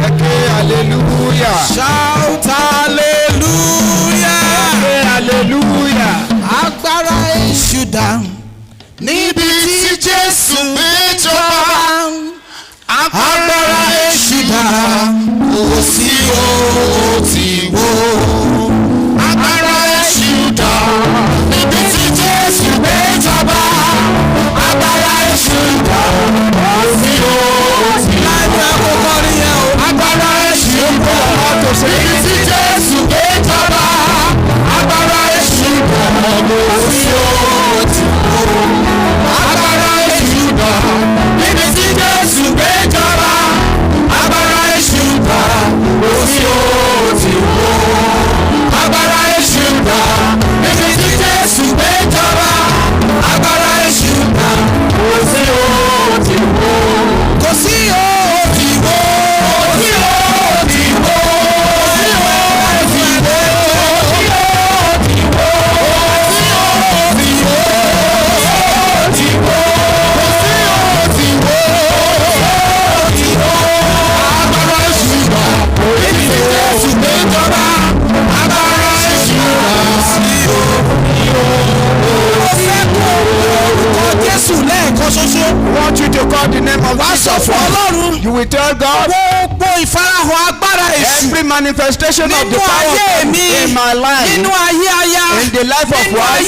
Hallelujah. Shout hallelujah. Hallelujah. Agbára èṣù dà níbi tí Jésù gbé jọba. Agbára èṣù dà kò sí òtìwó. Agbára èṣù dà níbi tí Jésù gbé jọba. Agbára èṣù dà kò sí òtìwó. Láti àkókò nìyẹn o. Agbára èṣù dà níbi tí Jésù gbé jọba. Agbára èṣù dà kò sí òtìwó. Agbára èṣù dà níbi tí Jésù gbé jọba. Agbára èṣù dà kò sí òtìwó. Agbára èṣù dà níbi tí Jésù gbé jọba. Agbára èṣù dà kò sí òtìwó. Kò sí òtìwó. I want you to call the name of Jesus. You will tell God every manifestation of the power in my life, in the life of wife,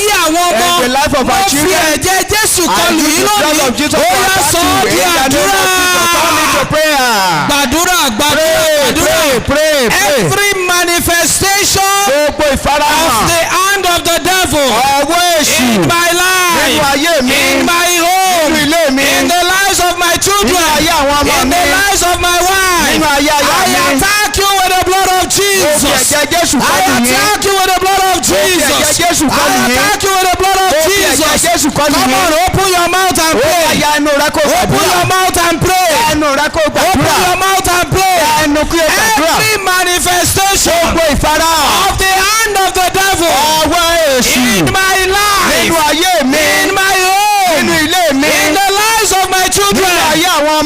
in the life of our children. I use the blood of Jesus to attack you in the name of Jesus. Turn into prayer. Pray. Every manifestation of the hand of the devil in my life, in my home, in the lives of my children, in the lives of my wife, I attack you with the blood of Jesus. I attack you with the blood of Jesus. I attack you with the blood of Jesus. Come on, open your mouth and pray. Open your mouth and pray. Open your mouth and pray. Every manifestation of the hand of the devil in my life, in my home, in the lives of my children,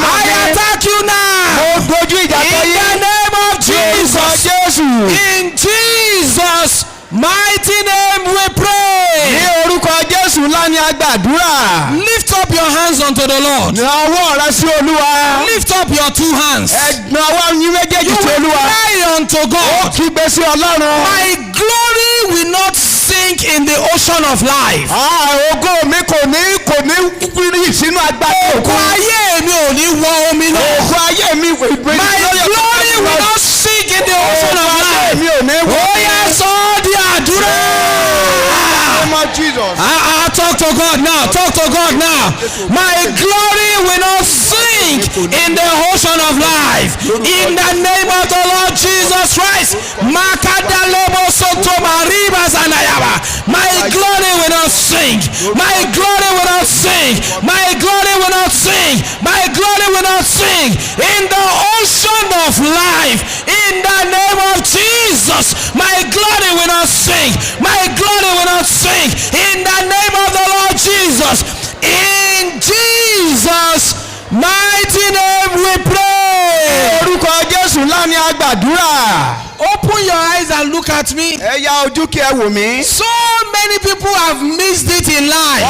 I attack you now. In the name of Jesus. In Jesus' mighty name we pray. Lift up your hands unto the Lord. Lift up your two hands. You will cry unto God. My glory will not sink in the ocean of life. My glory will not sink in the ocean of life. Oh yes, oh Jesus. Talk to God now. Talk to God now. My glory will not sink in the ocean of life. In the name of the Lord Jesus Christ. My glory will not sink. My glory will not sink. My glory will not sink. My glory will not sink in the ocean of life. In the name of Jesus. My glory will not sink. My glory will not sink. In the name of the Lord Jesus. In Jesus' mighty name we pray. Open your eyes and look at me. So many people have missed it in life.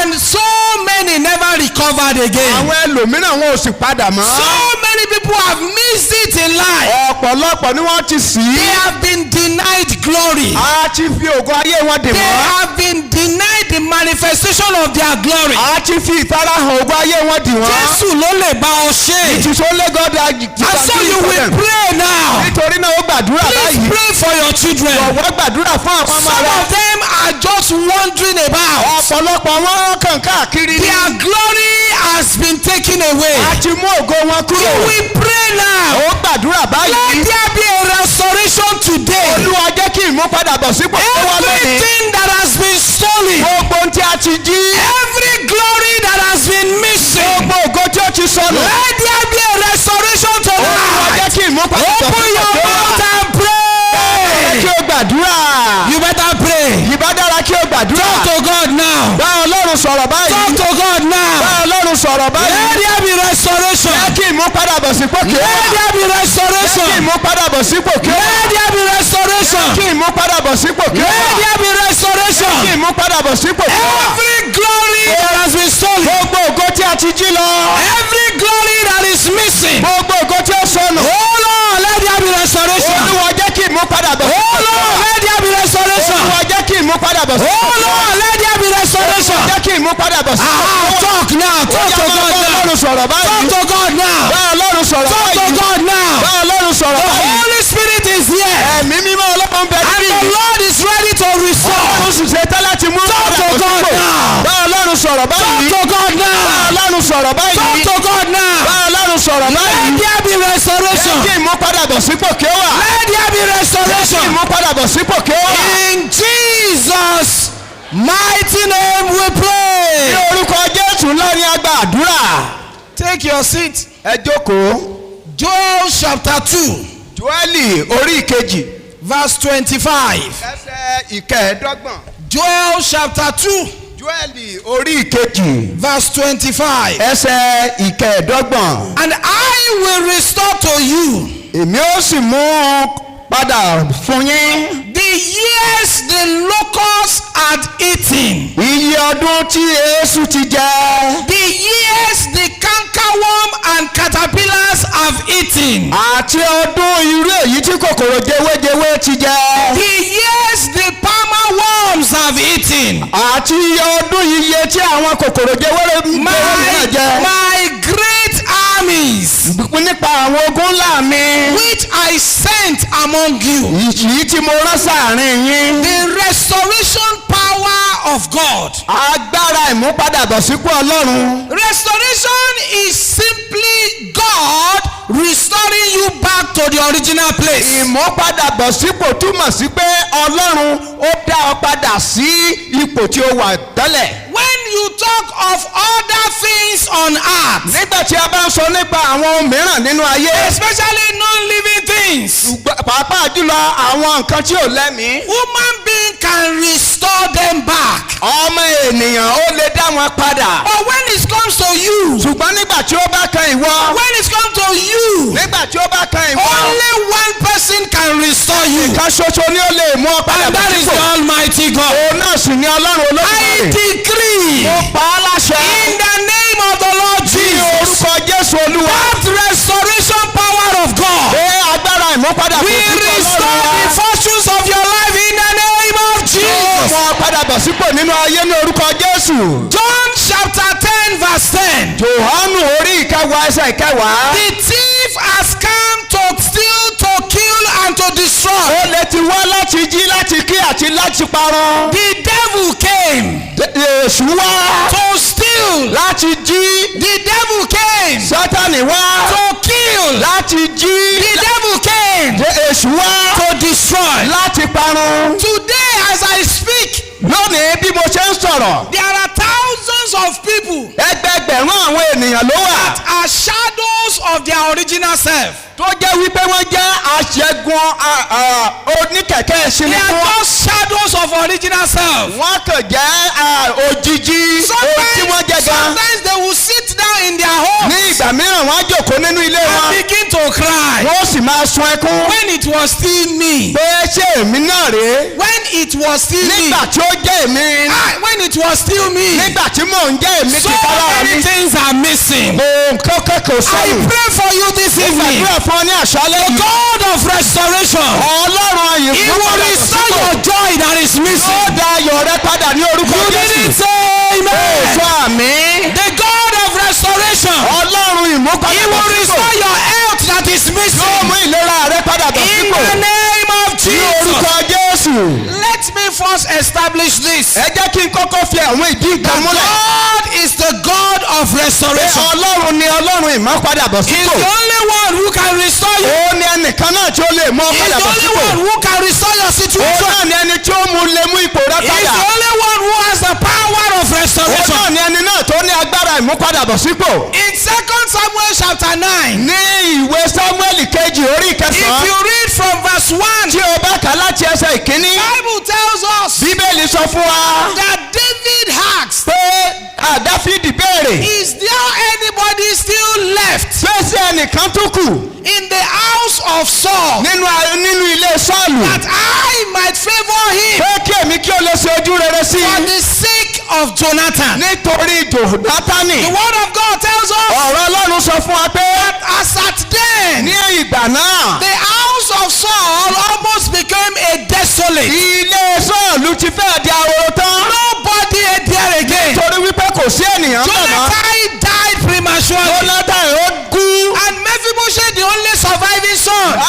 And so many never recovered again. So many people have missed it in life. They have been denied glory. They have been denied the manifestation of their glory. It is only God that can do it for them. Pray now. Please pray for your children. Some of them are just wandering about. Their glory has been taken away. You will pray now. Let there be a restoration today. Everything that has been stolen, every glory that has been missing, let there be a restoration tonight. Open your mouth and pray. You better pray. Talk to God now. Ọlọ́run sọ̀rọ̀ báyìí. Talk to God now. Bá Ọlọ́run sọ̀rọ̀ báyìí. Let there be restoration. Jẹ́ kí ìmúpadàbọ̀sípò kí ó wà. Let there be Jẹ́ kí restoration. ìmúpadàbọ̀sípò kí ó wà. Let there be restoration. Jẹ́ kí ìmúpadàbọ̀sípò kí ó wà. Let there be restoration. Jẹ́ kí ìmúpadàbọ̀sípò kí ó wà. Every glory that has been stolen. Gbogbo ògo tí a ti jí lọ. Every glory that is missing. Gbogbo ògo tí ó sọnù. Oh Lord, let there be restoration. Olúwa jẹ́ kí ìmúpadàbọ̀sípò Oh kí ó Lord, wà. let there be restoration. Olúwa jẹ́ kí ìmúpadàbọ̀sípò Oh kí ó wà. Lord, let there be restoration. Jẹ́ kí ìmúpadàbọ̀sípò kí ó wà. Talk now. Talk to God now. Ọlọ́run sọ̀rọ̀ Talk báyìí. to God now. Bá Ọlọ́run sọ̀rọ̀ Talk to báyìí. God now. Bá Ọlọ́run sọ̀rọ̀ The báyìí. Holy Spirit is here. Ẹ̀mí mímọ́ Ọlọ́run bẹ And níbí. the Lord is ready to restore. Ọlọ́run sì ṣe tán láti mú Talk to God now. Bá Ọlọ́run sọ̀rọ̀ Talk báyìí. to God Bá now. Ọlọ́run sọ̀rọ̀ Talk báyìí. to God Bá now. Ọlọ́run sọ̀rọ̀ Let báyìí. there be Jẹ́ kí restoration. ìmúpadàbọ̀sípò kí ó wà. Let there be Jẹ́ kí restoration. ìmúpadàbọ̀sípò kí ó wà. In Jesus' mighty name we Ní pray. orúkọ Jésù ńlá ni a gba àdúrà. Take your seat. Ẹ jókòó. Joel chapter 2 Jóẹ́lì orí ìkejì. verse 25. Ẹsẹ̀ ìkẹẹ̀ẹ́dọ́gbọ̀n. Joel chapter 2 Jóẹ́lì orí ìkejì. verse 25. Ẹsẹ̀ ìkẹẹ̀ẹ́dọ́gbọ̀n. And I will restore to you Èmi ó sì mú un padà fún yín. the years the locusts had eaten, Iye ọdún tí eéṣú ti jẹ. the years the cankerworm and caterpillars have eaten, Àti ọdún irú èyí tí kòkòrò jewéjewé ti jẹ. the years the palmer worms have eaten, Àti iye ọdún iye tí àwọn kòkòrò jewéjewé náà jẹ. my great armies Nípa àwọn ogun ńlá mi. which I sent among you, Ìyí tí mo rán sáàrin yín. the restoration power of God. Agbára ìmúpadàbọ̀sípò Ọlọ́run. Restoration is simply God restoring you back to the original place. Ìmúpadàbọ̀sípò túmọ̀ sí pé Ọlọ́run ó dá ọ padà sí ipò tí ó wà tẹ́lẹ̀. When you talk of other things on earth, Nígbà tí a bá ń sọ nípa àwọn ohun mìíràn nínú ayé. especially non-living things, Pàápàá jùlọ àwọn nǹkan tí ò lẹ́mìí. human being can restore them back. Ọmọ ènìyàn ó lè dá wọn padà. But when it comes to you, Ṣùgbọ́n nígbà tí ó bá kan ìwọ. when it comes to you, Nígbà tí ó bá kan ìwọ. only one person can restore you, Ìkan ṣoṣo ni ó lè mú ọ padà and bọ̀ that is the sípò. Almighty God. Òun náà sì ni Ọlọ́run I Olódùmarè. decree Mo pa á láṣẹ. in the name of the Lord Ní Jesus, orúkọ Jésù Olúwa. that restoration power of God Pé agbára ìmúpadàbọ̀ will sípò restore the Ọlọ́run. fortunes of your life in the name of Yóò Jesus. mú ọ padà bọ̀ sípò nínú ayé ní orúkọ Jésù. John chapter 10 verse 10. Jòhánù orí ìkẹwàá ẹsẹ̀ ìkẹwàá. The thief has come to steal, to kill and to destroy. Ó lè ti wá láti jí láti kí àti láti parun. The devil came Èṣù wá to steal. láti jí. The devil came Sátánì wá to kill. láti jí. The devil came Èṣù wá to destroy. láti parun. Today as I speak, Lónìí bí mo ṣe ń sọ̀rọ̀. there are thousands of people Ẹgbẹgbẹ̀rún àwọn ènìyàn ló wà. that are shadows of their original self. Tó jẹ́ wípé wọ́n jẹ́ aṣẹ́gun oníkẹ̀kẹ́ They ìsinmi are fún wọn. just shadows of original self. Wọ́n kàn jẹ́ òjijì ohun tí wọ́n jẹ́ gan. Sometimes they will sit down in their home Ní ìgbà mìíràn wọ́n á jókòó nínú ilé and wọn. begin to cry. Wọ́n sì máa sun ẹkún. When it was still me. Pé ṣé èmi náà rèé? When it was still me. Nígbà tí ó jẹ́ èmi. When it was still me. Nígbà tí mò ń jẹ́ èmi So ti kára many mi. things are missing. Mo kọ́kọ́ I sọ̀rọ̀. pray for you this evening. Ìgbàdúrà fún ọ ní àṣálẹ́ The yìí. God of restoration. Ọlọ́run ayé He fún will padà restore sípò. your joy that is Ó missing. dá ayọ̀ rẹ padà ní orúkọ You Jésù. didn't say amen. Sọ àmì. The God of restoration. Ọlọ́run He ìmúpadà will sípò. restore your health that is Yóò missing. mú ìlera rẹ padà bọ̀ In sípò. the name of Ní Jesus. orúkọ Jésù. Let me first establish this. Ẹ jẹ́ kí n kọ́kọ́ fi àwọn ìdí That nǹkan múlẹ̀. God is the God of Pé restoration. Ọlọ́run ni Ọlọ́run ìmúpadà bọ̀ He is sípò. the only one who can restore you. Ó ní ẹnìkan náà tí ó lè mú ọ He is padà the bọ̀ only sípò. one who can restore your Ó situation. náà ní ẹni tí ó mú lè mú ipò rẹ He is padà. the only one who has the power of Ó náà restoration. ní ẹni náà tó ní agbára ìmúpadà bọ̀ sípò. In 2 Samuel chapter 9, Ní ìwé Sámúẹ́lì kejì orí if ìkẹsàn-án. you read from verse 1, Tí o bá kà láti ẹsẹ̀ ìkíní. Bible tells us Bíbélì sọ fún wa that David asked, pé Dáfídì béèrè. Is there anybody still left Fẹ́sí ẹnìkan tó kù in the house of Saul nínú ilé Sọ́ọ̀lù. that I might favor him Pé kí èmi kí ó lè ṣe ojú rere sí for i. the sake of Jonathan? Nítorí Jónátánì. The word of God tells us Ọ̀rọ̀ Ọlọ́run sọ fún wa pé as at then ní ìgbà náà the house of Saul almost became a desolate. ilé Sọ́ọ̀lù ti fẹ́ di ahoro tán. Nobody ate there again. Torí wípé kò sí ènìyàn bẹ̀ mọ́. Jonathan died prematurely. Jónátánì ó kú. And Mephibosheth, the only surviving son,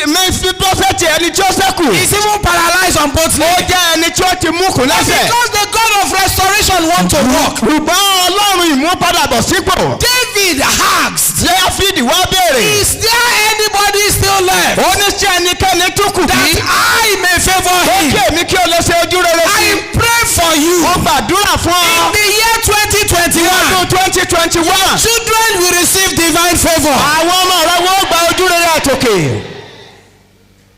Mèfíbóṣẹ́tì ẹni tí ó ṣẹ́kù. is even paralyzed on both Ó legs. jẹ́ ẹni tí ó ti mú kù lẹ́sẹ̀. Because the God of restoration wants to walk. Ṣùgbọ́n Ọlọ́run ìmúpadàbọ̀ sípò. David asked, Dáfídì wá béèrè. is there anybody still left Ó ní sí ẹnikẹ́ni tó kù that bí. I may favor Ó him? kí èmi kí o lè ṣe ojú rere sí. I pray for you. Ó gbàdúrà fún In ọ. the year 2021, Ọdún 2021. children will receive divine favor. Àwọn ọmọ rẹ wọ́n gba ojú rere àtòkè.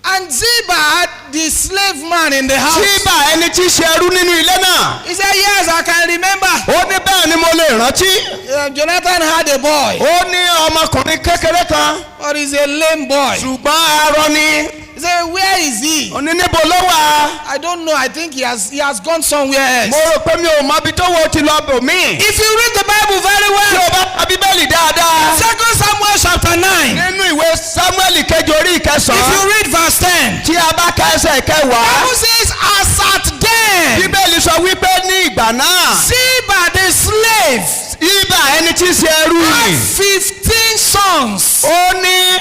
And Ziba, the slave man in the house, Síbà ẹni tí í ṣe ẹrú nínú ilé náà. he said, yes, I can remember. Ó ní bẹ́ẹ̀ ni mo lè rántí. Jonathan had a boy, Ó ní ọmọkùnrin kékeré kan. but he's a lame boy. Ṣùgbọ́n arọ ni. He said, where is he? Ó ní níbo ló wà. I don't know. I think he has gone somewhere Mo else. rò pé mi ò mọ ibi tó wo ti lọ bò mí. If you read the Bible very Tí well, o bá ka Bíbélì dáadáa. 2 Samuel chapter 9, Nínú ìwé Sámúẹ́lì kejì orí if ìkẹsàn-án. you read verse 10, Tí a bá ka ẹsẹ̀ ìkẹwàá. Bible says, as at then, Bíbélì sọ wípé ní ìgbà náà. Ziba the slave Ibà ẹni tí í ṣe ẹrú had yìí. 15 sons. Ó ní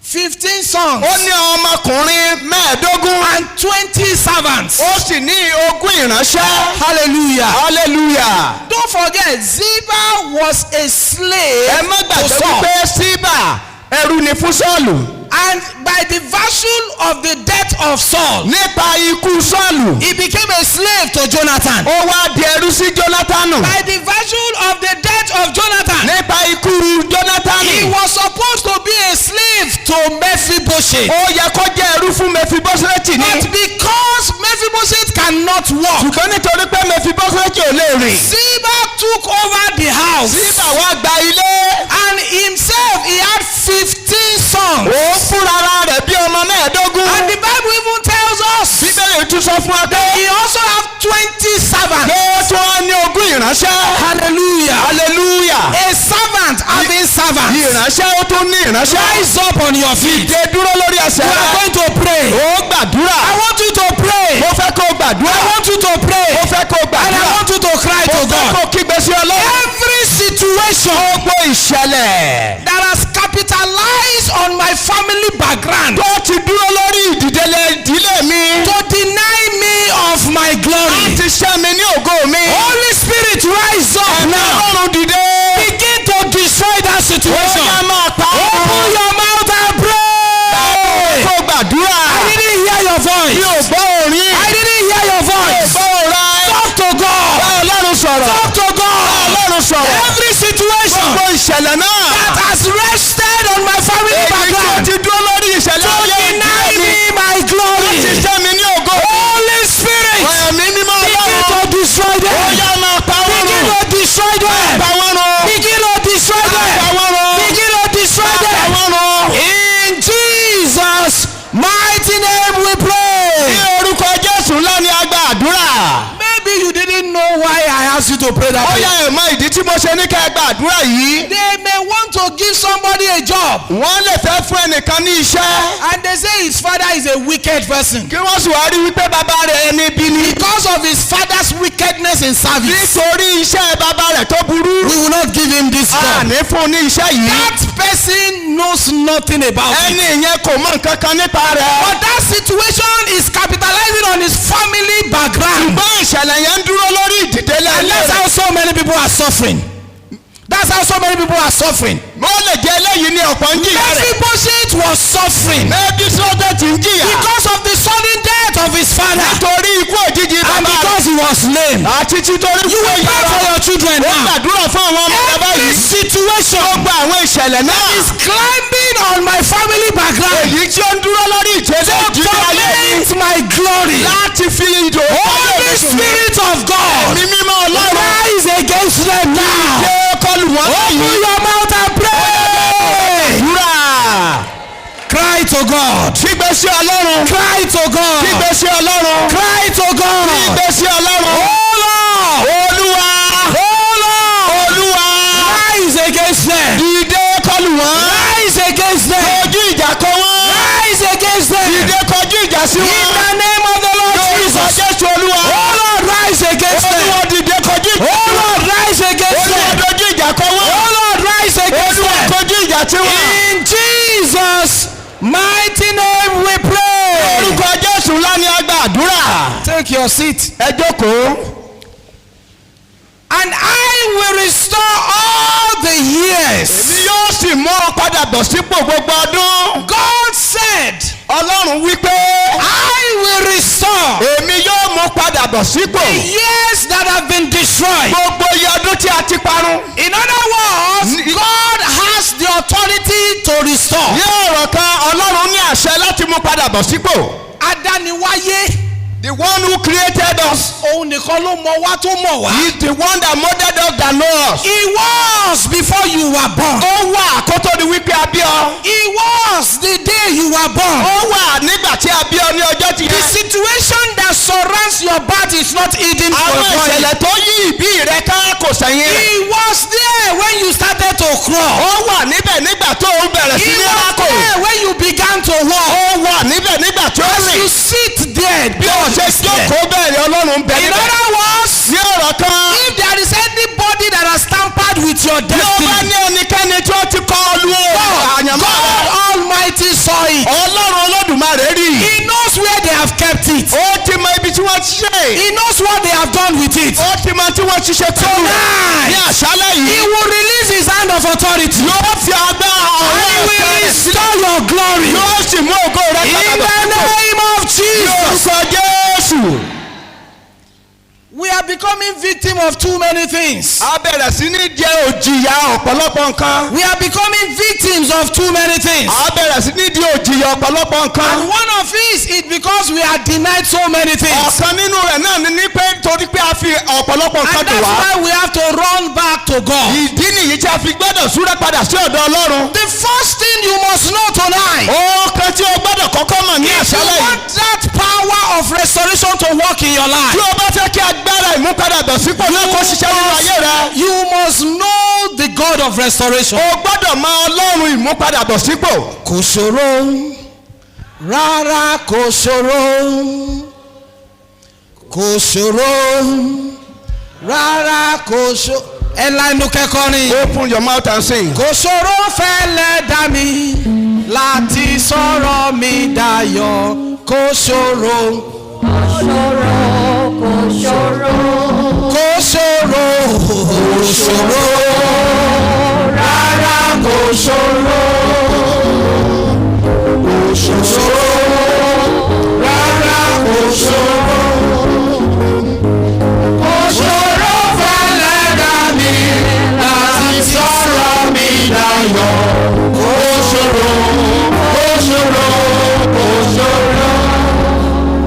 15 sons ó ní ọmọkùnrin mẹ́ẹ̀ẹ́dógún. and 20 servants. Ó sì ní ogún ìránṣẹ́. Hallelujah. Hallelujah. Don't forget, Ziba was a slave Ẹ má to gbàgbé Saul. wípé Síbà ẹrú ni fún Sọ́ọ̀lù. And by the virtue of the death of Saul, Nípa ikú Sọ́ọ̀lù. he became a slave to Jonathan. Ó wá di ẹrú sí Jónátánù. By the virtue of the death of Jonathan, Nípa ikú Jónátánù. he was supposed to be a slave to Mephibosheth. Ó yẹ kó jẹ́ ẹrú fún Mèfíbóṣẹ́tì ni. But because Mephibosheth cannot walk, Ṣùgbọ́n nítorí pé Mèfíbóṣẹ́tì ò lè rìn. Ziba took over the house. Síbà wá gba ilé. And himself, he had 15 sons. Ó fúnra rẹ̀ bí ọmọ mẹ́ẹ̀ẹ́dógún. And the Bible even tells us Bíbélì tún sọ fún wa pé he also have 20 servants. ó tún wá ní ogún ìránṣẹ́. Hallelujah. Hallelujah. A servant having servants. Ìránṣẹ́ ó tún ní ìránṣẹ́. Rise up on your feet. Dìde dúró lórí ẹsẹ̀ You are rẹ̀. going to pray. Ó gbàdúrà. I want you to pray. Mo fẹ́ kó gbàdúrà. I want you to pray. Mo fẹ́ kó And I gbàdúrà. want you to cry Mo to fẹ́ God. kó kígbe sí Ọlọ́run. Every situation Gbogbo ìṣẹ̀lẹ̀ that has capitalized on my family background tó ti dúró lórí ìdílé mi. to deny me of my glory. Láti ṣẹ́ mi ní ògo mi. Holy Spirit, rise up Ẹ̀mí now. Ọlọ́run dìde. Begin to destroy that Ó situation. yá máa pa á. Open your mouth and pray. Kó gbàdúrà. I didn't hear your Mi voice. ò gbọ́ orin. I didn't hear your voice. Gbọ́ òra. Talk to God. Bá Ọlọ́run sọ̀rọ̀. Talk to Bá God. Ọlọ́run sọ̀rọ̀. Every situation Gbogbo ìṣẹ̀lẹ̀ náà. that has rested on my family Èyí tí ó background ti dúró lórí ìṣẹ̀lẹ̀ to ayé deny ìdílé mi. me my Láti glory. ṣẹ́ mi ní ògo. Holy Spirit, Ẹ̀mí mímọ́ begin Ọlọ́run. to destroy Ó them. yá máa pa wọ́n Begin run. to destroy them. Pa wọ́n run. Begin to destroy Pa them. wọ́n run. Begin to destroy Pa them. wọ́n run. In Jesus' mighty name we pray. Ní orúkọ Jésù ńlá ni a gba àdúrà. Maybe you didn't know why I asked you to pray that Ó prayer. yá ẹ̀ mọ̀ ìdí tí mo ṣe ní ká ẹ gba àdúrà yìí. They may want to give somebody a job Wọ́n lè fẹ́ fún ẹnìkan ní iṣẹ́. and they say his father is a wicked person. Kí wọ́n sì wá rí wípé bàbá rẹ̀ ẹni bí ni. Because of his father's wickedness in service, Nítorí iṣẹ́ bàbá rẹ̀ tó burú. we will not give him this job. Àní fún un ní iṣẹ́ yìí. That person knows nothing about it. Ẹni ìyẹn kò mọ nǹkan kan nípa rẹ̀. But that situation is capitalizing on his family background. Ṣùgbọ́n ìṣẹ̀lẹ̀ yẹn ń dúró lórí ìdílé And ayé that's rẹ̀. how so many people are suffering. That's how so many people are suffering. Ó lè jẹ́ eléyìí ní ọ̀pọ̀ ń jìyà rẹ̀. Mephibosheth was suffering Ẹbí sọ́dọ̀ ti ń jìyà. because of the sudden death of his father Nítorí ikú òjijì and bàbá rẹ̀. because he was lame. Àti títorí You will pray for your children Ó now. gbàdúrà fún àwọn ọmọ bàbá Every yìí. situation Gbogbo àwọn ìṣẹ̀lẹ̀ náà. is climbing on my family background Èyí tí ó ń dúró lórí ìtẹ́lẹ̀ to ìdílé ayé mi. torment my glory. Láti fi ìdò. Holy Spirit of God, Ẹ̀mí mímọ́ Ọlọ́run. rise against them now. Open your mouth and pray. Cry to God. Cry to God. Cry to God. Oh Lord. Rise against them. Rise against them. Rise against them. In the name of the Lord Jesus. Oh Lord, rise against them. Oh Lord, rise against them. Oh Lord, rise against them. In Jesus' mighty name we pray. Take your seat. And I will restore all the years. God said, I will restore the years that have been destroyed. In other words, God has the authority to restore. Adaniwaye. The one who created us. Òun nìkan ló mọ wá tó mọ̀ wá. He is the one that molded us that know us. He was before you were born. Ó wà kó tó di wípé a bí ọ. He was the day you were born. Ó wà nígbà tí a bí ọ ní ọjọ́ tí. The situation that surrounds your birth is not hidden for you. Àwọn ìṣẹ̀lẹ̀ tó yí ìbí rẹ ká kò sẹ́yìn. He was there when you started to crawl. Ó wà níbẹ̀ nígbà tó ń bẹ̀rẹ̀ sí ní rákò. He was there when you began to walk. Ó wà níbẹ̀ nígbà tó rìn. As you sit there, bí o ṣe jókòó bẹ̀rẹ̀ Ọlọ́run bẹ̀ níbẹ̀. In other words, ní ọ̀rọ̀ kan. If there is anybody that has tampered with your destiny. Bí o bá ní ẹnikẹ́ni tí ó ti kọ olú àyànmọ́ rẹ. God Almighty saw it. Ọlọ́run Olódùmarè rí. He knows where they have kept it. Ó ti mọ ibi tí wọ́n ti ṣe. He knows what they have done with it. Ó ti mọ tí wọ́n ti ṣe tó. Ní àṣálẹ́ yìí. He will release his hand of authority. Yóò fi agbára ọ̀rọ̀ and he will restore your glory. Yóò sì mú ògo rẹ padà. In the name of Jesus. Lórúkọ Jésù. We are becoming victim of too many things. A bẹ̀rẹ̀ sí ní jẹ́ òjìyà ọ̀pọ̀lọpọ̀ nǹkan. We are becoming victims of too many things. A bẹ̀rẹ̀ sí ní di òjìyà ọ̀pọ̀lọpọ̀ nǹkan. And one of it because we are denied so many things. Ọ̀kan nínú rẹ̀ náà ni pé torí pé a fi ọ̀pọ̀lọpọ̀ nǹkan tó wá. And that's why we have to run back to God. Ìdí nìyí tí a fi gbọ́dọ̀ súré padà sí ọ̀dọ̀ Ọlọ́run. The first thing you must know tonight. Ọ̀kan tí o gbọ́dọ̀ kọ́kọ́ mọ̀ ní àṣálẹ́ yìí. If you want that power of restoration to work in your life. Tí o bá fẹ́ kí agbára ìmúpadàbọ̀ sípò náà kó ṣiṣẹ́ nínú ayé rẹ. You must know the God of restoration. O gbọ́dọ̀ mọ Ọlọ́run ìmúpadàbọ̀ sípò. Kò ṣòro rárá kò ṣòro kò ṣòro rárá kò ṣòro. Ẹ lánàá kẹ́kọ̀ọ́ ni. Open your mouth and sing. Kò ṣòro fẹ́lẹ́ dá mi láti sọ̀rọ̀ mi dayọ̀ kò ṣòro. Kò ṣòro, kò ṣòro. Kò ṣòro, kò ṣòro rárá kò ṣòro. Kò ṣòro rárá kò ṣòro. Kò ṣòro fẹ́lẹ́ dá mi láti sọ̀rọ̀ mi dayọ̀. Kò ṣòro, kò ṣòro, kò ṣòro.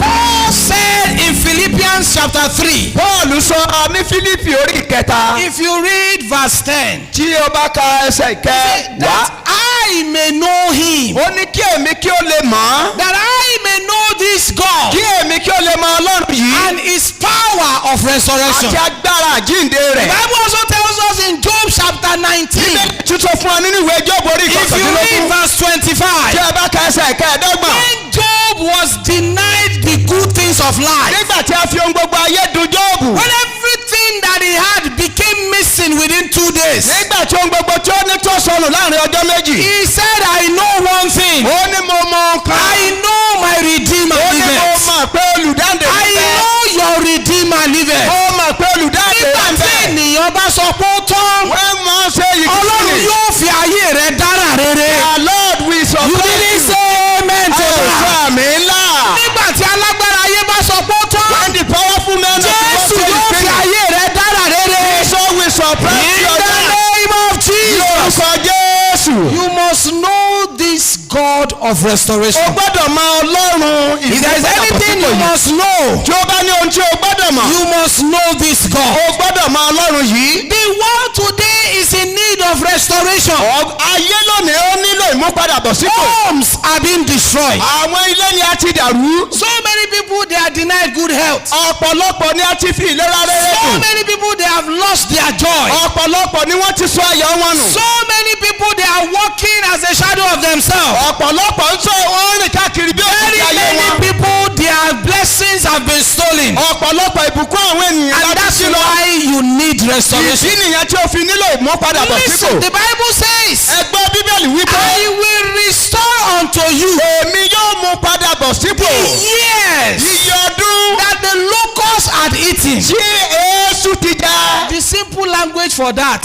Paul said in Philippians chapter 3. Paul sọ ní Fílípì orí ìkẹta. If you read verse 10. Tí o bá ka ẹsẹ̀ ìkẹ́ wá. That I may know him. Ó ní kí èmi kí ó lè mọ̀. That I may know this God. Kí èmi kí ó lè mọ̀ Ọlọ́run yìí. And his power of resurrection. Àti agbára àjíǹde rẹ̀. The Bible also tells us in Job chapter 19. Bíbélì tuntun fún wa nínú ìwé Jóòbù orí ìkọkàndínlógún. If you read verse 25. Tí o bá ka ẹsẹ̀ ìkẹ́ẹ̀dọ́gbọ̀n. When Job was denied the good things of life. Nígbà tí a fi ohun gbogbo ayé dùn Jóòbù. When everything that he had became missing within 2 days. Nígbà tí ohun gbogbo tí ó ní tó sọnù láàrin ọjọ́ méjì. He said, I know one thing. Ó ní mo mọ nǹkan. I know my Redeemer liveth. Ó ní mo mọ̀ pé olùdáǹdè ń bẹ. I know your Redeemer liveth. Ó mọ̀ pé olùdáǹdè ń bẹ. Nígbà tí ènìyàn bá sọ pé ó tán. Wọ́n mọ̀ ṣe yìí. Ọlọ́run yóò fi ayé rẹ̀ dára rere. Our Lord will surprise you. You didn't say amen to that. Àwòsàn àmì ńlá. Nígbà tí alágbára ayé bá sọ pé ó tán. When the powerful man of the world Jésù say yóò fi ayé rẹ̀ dára rere. so will surprise In your the life. name of Jesus. Lórúkọ Jésù. You must know this God of restoration. O gbọ́dọ̀ mọ Ọlọ́run If there is anything you yìí. must know, Tí o bá ní ohun tí o gbọ́dọ̀ mọ̀. you must know this God. O gbọ́dọ̀ mọ Ọlọ́run yìí. The world today is in need of restoration. Ayé lónìí ó nílò ìmúpadàbọ̀sípò. Homes are being destroyed. Àwọn ilé ni a ti dàrú. So many people, they are denied good health. Ọ̀pọ̀lọpọ̀ ni a ti fi ìlera rere So dùn. many people, they have lost their joy. Ọ̀pọ̀lọpọ̀ ni wọ́n ti sọ ayọ̀ wọn nù. So many people, they are walking as a shadow of themselves. Ọ̀pọ̀lọpọ̀ ń sọ wọ́n rìn káàkiri bí Very òkúta ayé many wọn. people, their blessings have been stolen. Ọ̀pọ̀lọpọ̀ ìbùkún àwọn ènìyàn And láti that's sí lọ. why you need restoration. Ìdí nìyẹn tí o fi nílò ìmúpadàbọ̀sípò. Listen, the Bible says, Ẹgbẹ́ Bíbélì wípé I will restore unto you èmi yóò mú padà bọ̀ sípò. years Iye ọdún that the locusts had eaten. tí èésù ti jẹ. The simple language for that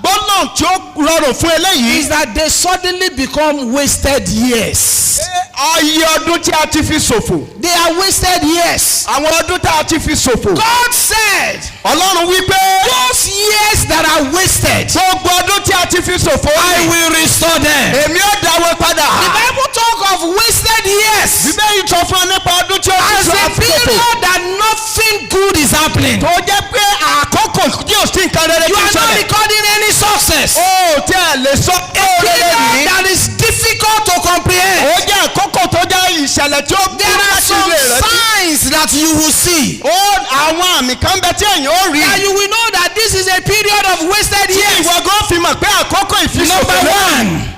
Gbọ́dọ̀ tí ó rọrùn fún eléyìí. is that they suddenly become wasted years. Iye ọdún tí a ti fi ṣòfò. They are wasted years. Àwọn ọdún tá a ti fi ṣòfò. God said, Ọlọ́run wípé those years that are wasted, gbogbo ọdún tí a ti fi ṣòfò. I will restore them. Èmi ó dáwọ́ padà. The Bible talk of wasted years Bíbélì sọ fún ọ nípa ọdún tí ó ti as a ṣòfò. period that nothing good is happening. Tó jẹ́ pé àkókò yóò sí nǹkan rere You tí ń are not ṣẹlẹ̀. recording any success. Ó tí a lè sọ pé ó rere Period nìyí. that is difficult to comprehend. Ó jẹ́ àkókò tó jẹ́ ìṣẹ̀lẹ̀ tí ó bí There are láti some lè rántí. signs that you will see. Àwọn àmì kan bẹ tí èèyàn ó rí. That you will know that this is a period of wasted Tí years. ìwọ gan fi mọ̀ pé àkókò ìfisòfò Number lẹ́yìn. one,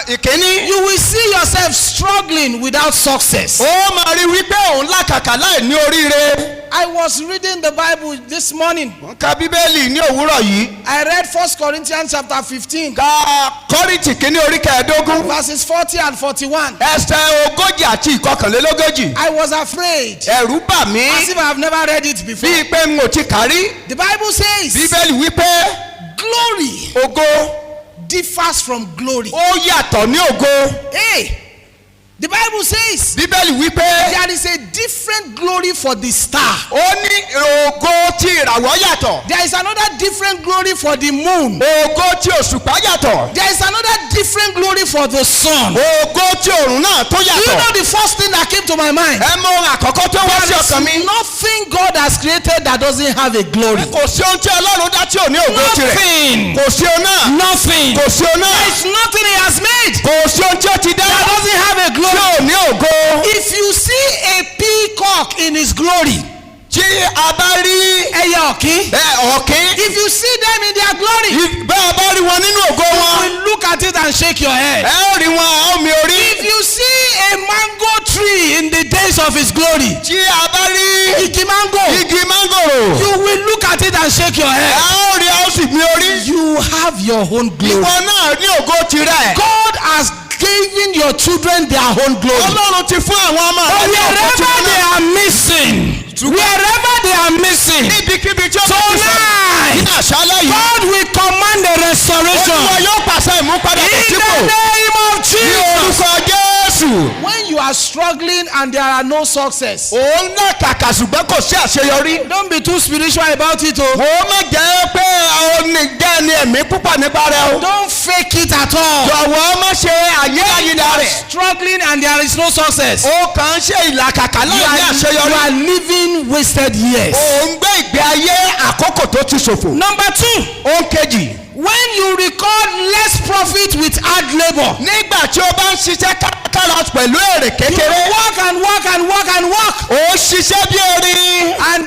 Ìkíní. you will see yourself struggling without success. Ó máa rí wípé òun làkàkà láì ní oríire. I was reading the Bible this morning. Wọ́n ka Bíbélì ní òwúrọ̀ yìí. I read 1 Corinthians chapter 15, Ka Kọ́ríńtì kínní orí kẹẹ̀ẹ́dógún. verses 40 and 41. Ẹsẹ̀ ogójì àti ìkọkànlélógójì. I was afraid, Ẹ̀rù bà mí. as if I have never read it before. Bíi pé n ò ti kárí. The Bible says, Bíbélì wípé glory ògo differs from glory. ó yàtọ̀ ní ògo. Hey, the Bible says, Bíbélì wípé there is a different glory for the star. ó ní ògo tí ìràwọ̀ yàtọ̀. There is another different glory for the moon. Ògo tí òṣùpá yàtọ̀. There is another different glory for the sun. Ògo tí òrùn náà tó Do you yàtọ̀. know the first thing that came to my mind? Ẹ mọ ohun àkọ́kọ́ tó wá sí There ọkàn mi. is nothing God has created that doesn't have a glory. Kò sí ohun tí Ọlọ́run dá tí ò ní ògo tirẹ̀. Nothing. Kò sí ohun náà. Nothing. Kò sí ohun náà. There is nothing He has made Kò sí ohun tí ó ti dá that doesn't have a tí glory. ò ní ògo. If you see a peacock in his glory, Tí a bá rí ẹyẹ ọ̀kín, ọ̀kín. if you see them in their glory, Bẹ́ẹ̀ bá rí wọn nínú ògo you wọn. will look at it and shake your head. Ẹ ó rí wọn a ó mi orí. If you see a mango tree in the days of his glory, Tí a bá rí igi mango, igi mángòrò. you will look at it and shake your Ẹ head. ó rí a ó sì mi orí. You have your own glory. Ìwọ náà ní ògo tirẹ̀. God has given your children their own glory. Ọlọ́run ti fún àwọn ọmọ But rẹ̀ ní ògo wherever tirẹ̀ they náà. are missing, wherever they are missing, Níbikíbi tí ó bá ti sọ ní tonight, àṣálẹ́ yìí. God will command a restoration. Olúwa yóò pàṣẹ ìmúpadà In the sípò. name of Ní Jesus. orúkọ Jésù. When you are struggling and there are no success, Òun náà kàkà ṣùgbọ́n kò sí àṣeyọrí. don't be too spiritual about it. Oh. Mo má jẹ́ pé oníjẹ́ ni ẹ̀mí púpọ̀ nípa rẹ̀ o. Don't fake it at all. Jọ̀wọ́ má ṣe àyíláyídá rẹ̀. Struggling and there is no success. Ó kàn ń ṣe ìlàkàkà You láì ní are àṣeyọrí. living wasted years. Òun gbé ìgbé ayé àkókò tó ti ṣòfò. Number two, Ohun kejì. when you record less profit with hard labor, Nígbà tí ó bá ń ṣiṣẹ́ kárakára pẹ̀lú èrè you kékeré. work and work and work and work, Ó ṣiṣẹ́ bí erin. and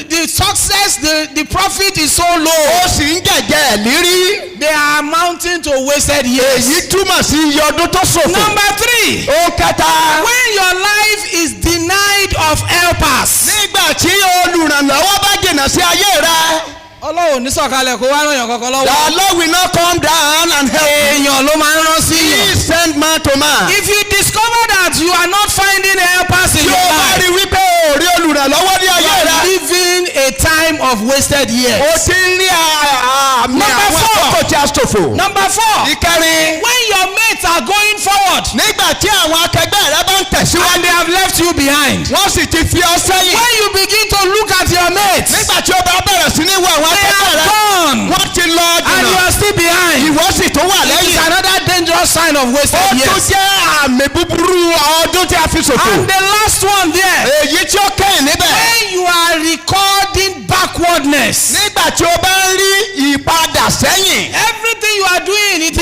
the success, the profit is so low. Ó sì ń jẹ̀jẹ̀ ẹ̀ lírí. They are amounting to wasted years. Èyí túmọ̀ sí iye ọdún tó ṣòfò. Number three, Ohun kẹta. when your life is denied of helpers. Nígbà tí olùrànlọ́wọ́ bá jìnnà sí ayé rẹ̀. Ọlọ́run ní sọ̀kalẹ̀ kó wá ràn yàn kankan The lọ́wọ́. Lord will not come down and help you. Èèyàn ló máa ń rán sí yàn. He send man to man. If you discover that you are not finding helpers in Tí your o bá life, rí wípé o rí olùrànlọ́wọ́ ní you ayé are rẹ̀. living a time of wasted O years. ti ń rí àmì Number àwọn four. àkókò tí a ṣòfò. Number four, Ìkẹrin. when your mates are going forward Nígbà tí àwọn akẹgbẹ́ rẹ bá ń and tẹ̀síwájú. they have left you behind, Wọ́n sì ti fi ọ sẹ́yìn. when you begin to look at your mates, Nígbà tí o bá bẹ̀rẹ̀ sí ní wo àwọn they akẹgbẹ́ are rẹ. gone Wọ́n ti lọ and you jìnnà. are still behind. Ìwọ sì tún wà It is lẹ́yìn. another dangerous sign of wasted ó tún years. jẹ́ àmì búburú ọdún tí a fi ṣòfò. And the last one there. èyí tí ó kẹ́yìn níbẹ̀. When you are recording backwardness. nígbà tí o bá ń rí ìpadà sẹ́yìn. Everything you are doing, it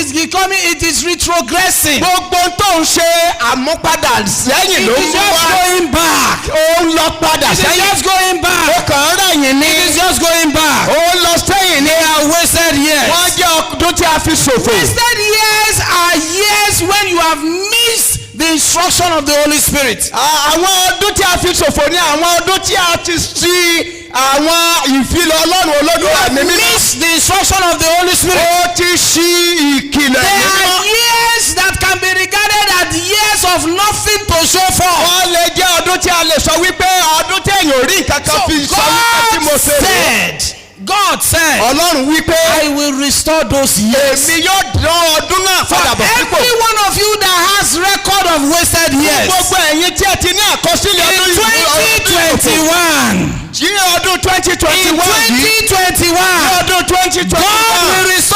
is retrogressing. gbogbo tó ń ṣe àmúpadà sẹ́yìn It ló is mú just wá. going back. ó ń lọ padà It is sẹ́yìn. just going ó back. kàn ń rẹ̀yìn ní. It is just going back. ó ń lọ sẹ́yìn ní. They are wasted years. wọ́n jẹ́ ọdún tí a fi ṣòfò. Wasted years are years when you have missed the instruction of the Holy Spirit. àwọn ọdún tí a fi ṣòfò ní àwọn ọdún tí a ti ṣí àwọn ìfilọ̀ Ọlọ́run Olódùmarè ní mímọ́. Missed the instruction of the Holy Spirit. ó ti ṣí ìkìlọ̀ There mímọ́. are years that can be regarded as years of nothing to show for. wọ́n lè jẹ́ ọdún tí a lè sọ wípé ọdún tí èèyàn ò rí nǹkan kan So fi sọ wípé tí mo God ṣe rè. God said, Ọlọ́run wípé I will restore those years. èmi yóò dán ọdún náà For padà bọ̀ sípò. every one of you that has record of wasted years. gbogbo ẹ̀yin tí ẹ ti ní àkọsílẹ̀ In ọdún yìí. 2021. ní ọdún In 2021 yìí. 2021. ní ọdún 2021. God will restore